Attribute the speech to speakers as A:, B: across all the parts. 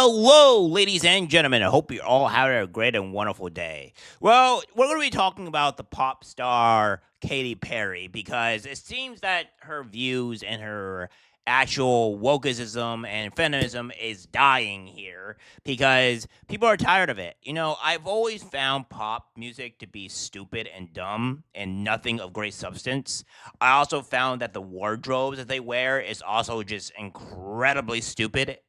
A: Hello, ladies and gentlemen. I hope you're all having a great and wonderful day. Well, we're going to be talking about the pop star Katy Perry because it seems that her views and her actual wokeism and feminism is dying here because people are tired of it. I've always found pop music to be stupid and dumb and nothing of great substance. I also found that the wardrobes that they wear is also just incredibly stupid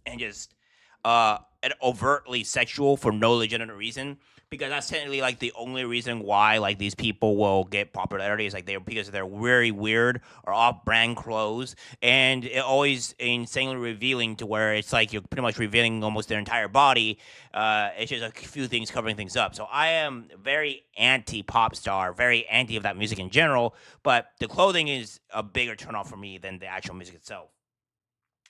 A: and just and overtly sexual for no legitimate reason, because that's technically like the only reason why like these people will get popularity is like they're because they're very weird or off-brand clothes, and it always insanely revealing to where it's like you're pretty much revealing almost their entire body. It's just a few things covering things up. So I am very anti pop star, very anti of that music in general, but the clothing is a bigger turnoff for me than the actual music itself.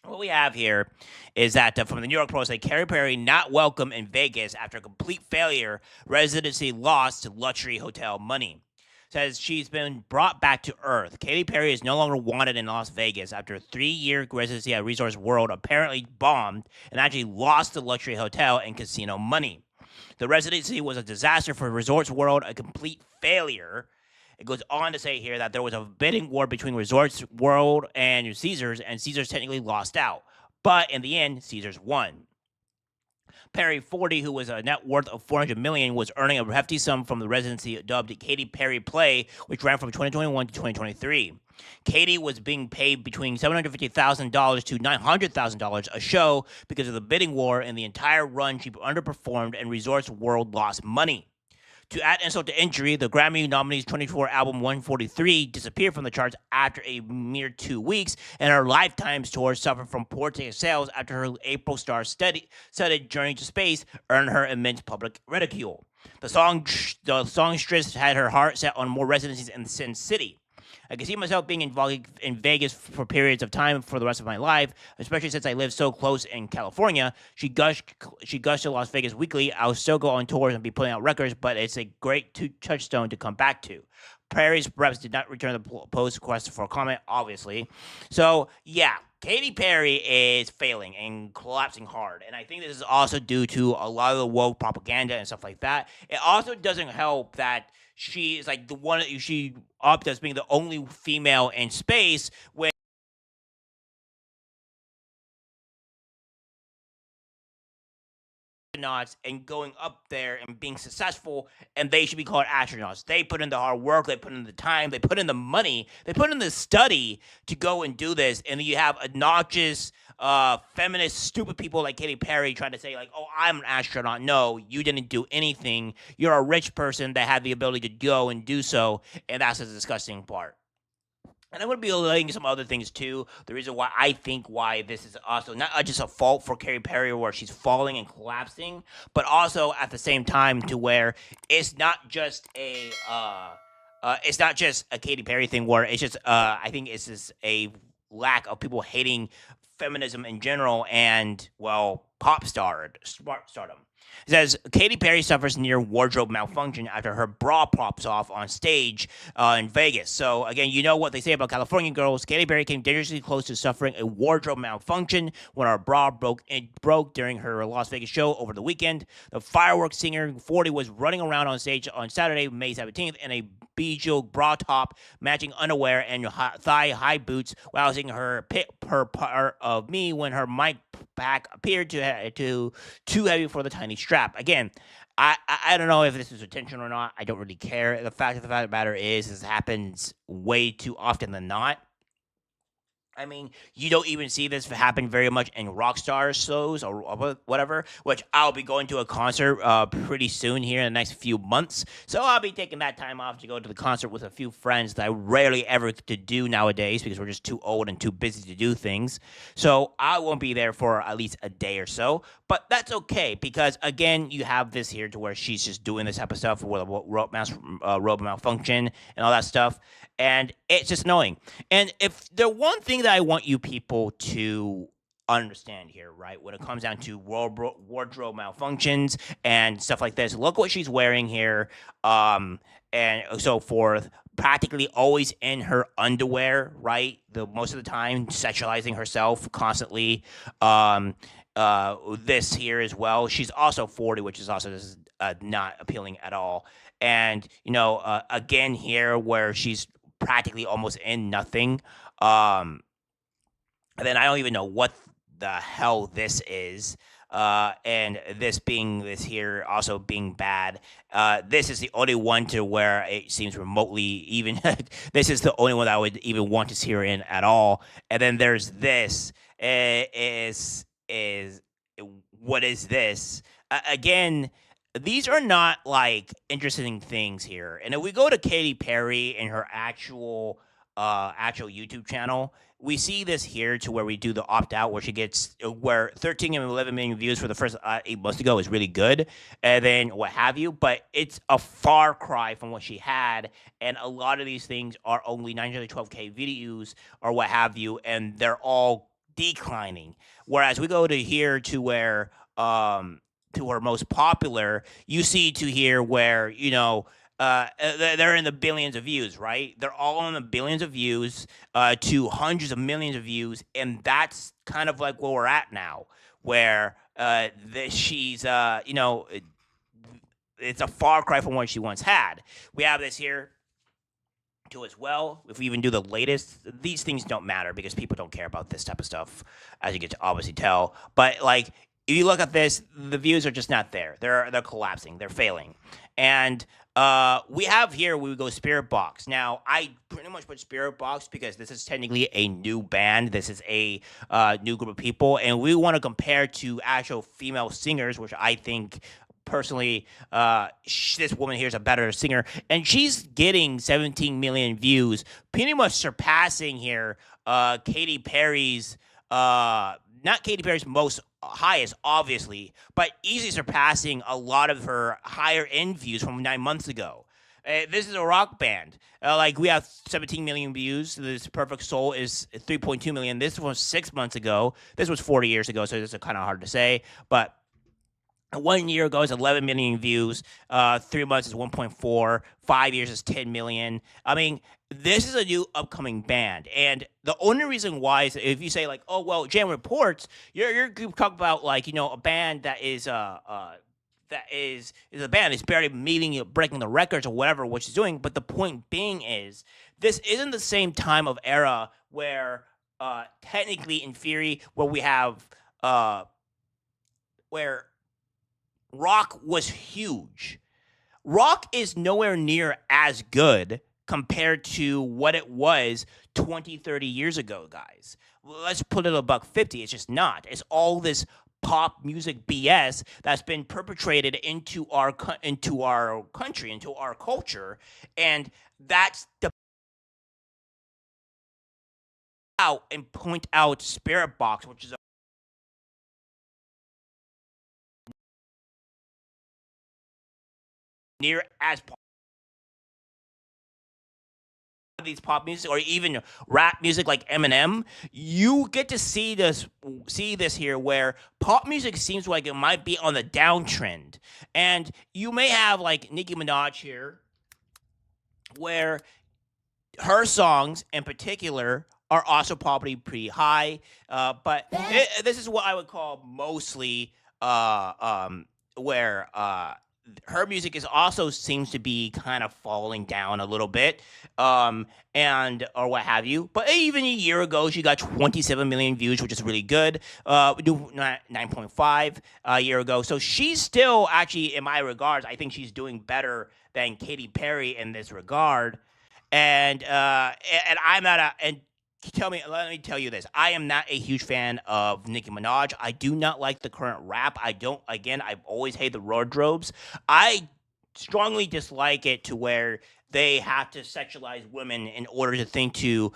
A: What we have here is that from the New York Post, that Katy Perry not welcome in Vegas after complete failure, residency lost to luxury hotel money. Says she's been brought back to earth. Katy Perry is no longer wanted in Las Vegas after a 3-year residency at Resorts World apparently bombed and actually lost the luxury hotel and casino money. The residency was a disaster for Resorts World, a complete failure. It goes on to say here that there was a bidding war between Resorts World and Caesars technically lost out. But in the end, Caesars won. Perry, 40, who was a net worth of $400 million, was earning a hefty sum from the residency dubbed Katy Perry Play, which ran from 2021 to 2023. Katy was being paid between $750,000 to $900,000 a show because of the bidding war, and the entire run she underperformed and Resorts World lost money. To add insult to injury, the Grammy nominee's 24 album 143 disappeared from the charts after a mere 2 weeks, and her Lifetime's tour suffered from poor ticket sales after her April star-studded Journey to Space earned her immense public ridicule. The songstress had her heart set on more residencies in Sin City. I can see myself being in Vegas for periods of time for the rest of my life, especially since I live so close in California. She gushed to Las Vegas weekly. I'll still go on tours and be putting out records, but it's a great touchstone to come back to. Perry's reps did not return the post request for a comment, obviously. So, yeah, Katy Perry is failing and collapsing hard. And I think this is also due to a lot of the woke propaganda and stuff like that. It also doesn't help that she is like the one she upped as being the only female in space when astronauts and going up there and being successful, and they should be called astronauts. They put in the hard work, they put in the time, they put in the money, they put in the study to go and do this, and then you have obnoxious feminist stupid people like Katy Perry trying to say like, oh, I'm an astronaut. No, you didn't do anything. You're a rich person that had the ability to go and do so, and that's the disgusting part. And I'm going to be relating some other things too. The reason why I think why this is also not just a fault for Katy Perry where she's falling and collapsing, but also at the same time to where it's not just it's not just a Katy Perry thing where it's just I think it's just a lack of people hating feminism in general and well stardom. It says Katy Perry suffers near wardrobe malfunction after her bra pops off on stage in Vegas. So again, you know what they say about California girls. Katy Perry came dangerously close to suffering a wardrobe malfunction when her bra broke during her Las Vegas show over the weekend. The fireworks singer 40 was running around on stage on Saturday, May 17th, in a bejeweled bra top, matching underwear and thigh-high boots, while singing her part of me when her mic pack appeared too heavy for the tiny strap. Again, I don't know if this is intentional or not. I don't really care. The fact of the matter is this happens way too often than not. I mean, you don't even see this happen very much in rock star shows or whatever, which I'll be going to a concert pretty soon here in the next few months. So I'll be taking that time off to go to the concert with a few friends that I rarely ever get to do nowadays because we're just too old and too busy to do things. So I won't be there for at least a day or so. But that's okay because, again, you have this here to where she's just doing this type of stuff with a rope malfunction and all that stuff. And it's just annoying. And if the one thing that I want you people to understand here, right, when it comes down to wardrobe malfunctions and stuff like this, look what she's wearing here, and so forth. Practically always in her underwear, right? The most of the time, sexualizing herself constantly. this here as well. She's also 40, which is also this is, not appealing at all. And again here where she's practically almost in nothing. Um, and then I don't even know what the hell this is. And this here also being bad. This is the only one to where it seems remotely even. This is the only one that I would even want to see her in at all. And then there's this. Is what is this? Again, these are not like interesting things here. And if we go to Katy Perry and her actual YouTube channel, we see this here to where we do the opt out, where she gets where 13 and 11 million views for the first 8 months ago is really good, and then what have you. But it's a far cry from what she had, and a lot of these things are only 912K videos or what have you, and they're all declining. Whereas we go to here to where to her most popular, you see to here where they're in the billions of views, right? They're all in the billions of views, to hundreds of millions of views, and that's kind of like where we're at now, where she's, it's a far cry from what she once had. We have this here too as well. If we even do the latest, these things don't matter because people don't care about this type of stuff, as you can obviously tell. But like, if you look at this, the views are just not there. They're collapsing. They're failing. And we have here we go Spirit Box. Now I pretty much put Spirit Box because this is technically a new band. This is a new group of people, and we want to compare to actual female singers, which I think personally, this woman here is a better singer, and she's getting 17 million views, pretty much surpassing here Katy Perry's not Katy Perry's most highest, obviously, but easily surpassing a lot of her higher end views from 9 months ago. This is a rock band. Like we have 17 million views. This Perfect Soul is 3.2 million. This was 6 months ago. This was 40 years ago, so this is kind of hard to say. But 1 year ago is 11 million views. 3 months is 1.4. 5 years is 10 million. I mean, this is a new upcoming band, and the only reason why is if you say like, oh well, JMReports, you're talking about like a band that is a band is barely meeting breaking the records or whatever what she's doing. But the point being is this isn't the same time of era where technically in theory where we have where rock was huge. Rock is nowhere near as good compared to what it was 20, 30 years ago, guys. Let's put it a buck 50. It's just not. It's all this pop music BS that's been perpetrated into our country, into our culture, and that's the out and point out Spirit Box, which is near as these pop music or even rap music like Eminem, you get to see this here where pop music seems like it might be on the downtrend. And you may have like Nicki Minaj here where her songs in particular are also probably pretty high, but this is what I would call mostly where her music is also seems to be kind of falling down a little bit, and or what have you. But even a year ago, she got 27 million views, which is really good. 9.5 a year ago, so she's still actually, in my regards, I think she's doing better than Katy Perry in this regard. And I'm not a and let me tell you this. I am not a huge fan of Nicki Minaj. I do not like the current rap. I don't again, I've always hated the wardrobes. I strongly dislike it to where they have to sexualize women in order to think to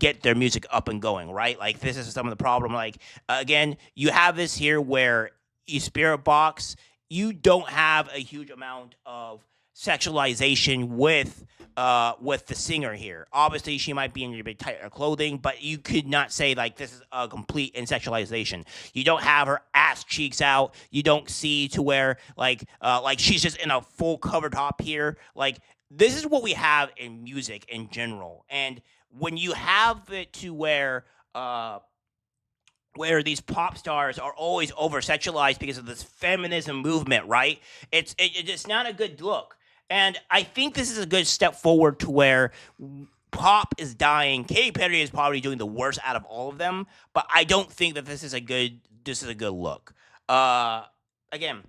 A: get their music up and going, right? Like this is some of the problem. Like again, you have this here where you Spirit Box, you don't have a huge amount of sexualization with the singer here. Obviously, she might be in a bit tighter clothing, but you could not say like this is a complete insexualization. You don't have her ass cheeks out. You don't see to where like she's just in a full cover top here. Like this is what we have in music in general, and when you have it to where where these pop stars are always over sexualized because of this feminism movement, right? It's not a good look. And I think this is a good step forward to where pop is dying. Katy Perry is probably doing the worst out of all of them, but I don't think that this is a good look. Uh Again,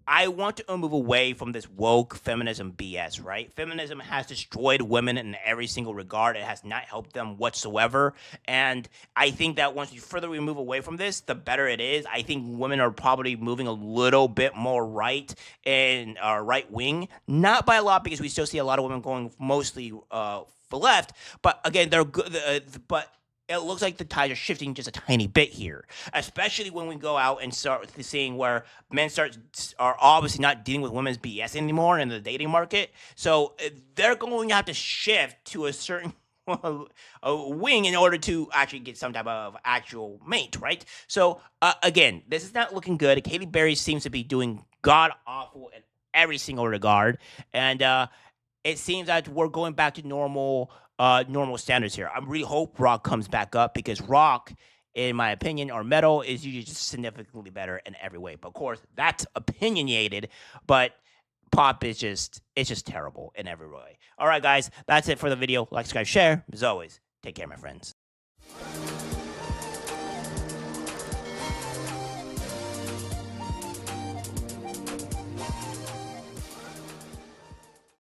A: I want to move away from this woke feminism BS, right? Feminism has destroyed women in every single regard. It has not helped them whatsoever. And I think that once we move away from this, the better it is. I think women are probably moving a little bit more right and right wing, not by a lot because we still see a lot of women going mostly for left. But again, they're good. But it looks like the tides are shifting just a tiny bit here, especially when we go out and start seeing where men are obviously not dealing with women's BS anymore in the dating market. So they're going to have to shift to a certain a wing in order to actually get some type of actual mate, right? So again, this is not looking good. Katy Perry seems to be doing god awful in every single regard, and it seems that we're going back to normal standards here. I really hope rock comes back up because rock, in my opinion, or metal is usually just significantly better in every way. But of course, that's opinionated, but pop is just terrible in every way. All right, guys, that's it for the video. Like, subscribe, share. As always, take care, my friends.